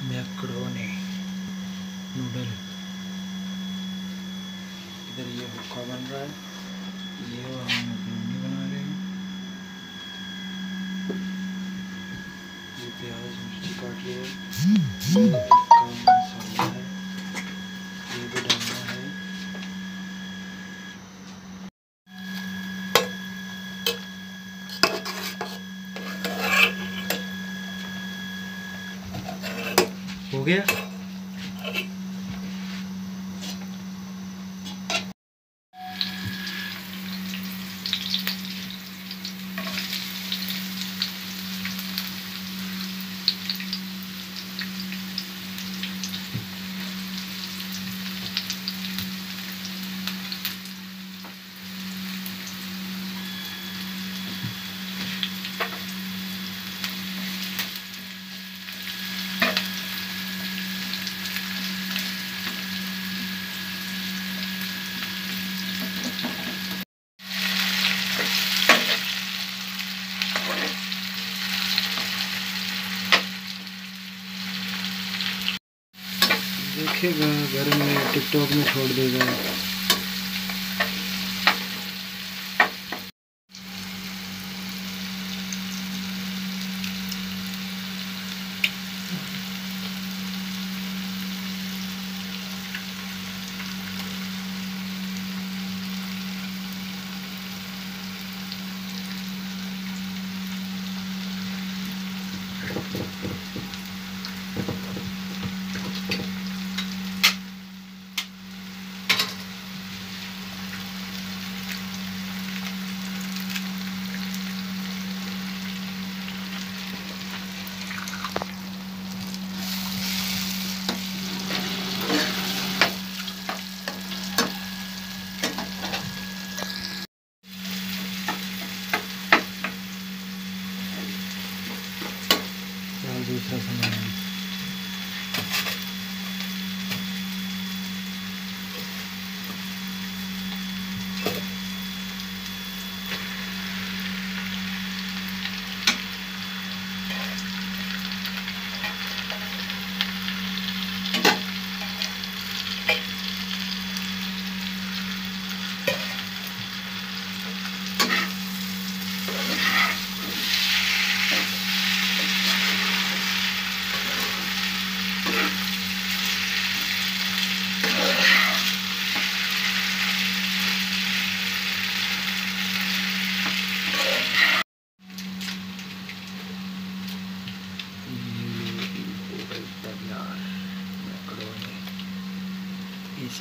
Macaroni noodle. इधर ये भुक्का बन रहा है, ये और हम मैक्रोनी बना रहे हैं। ये प्याज मिर्ची काट लिया है, ये टिक्का मसाला है, ये भी डालना है। हो गया। देखेगा घर में, टिकटॉक में छोड़ देगा। दूसरा सामान इस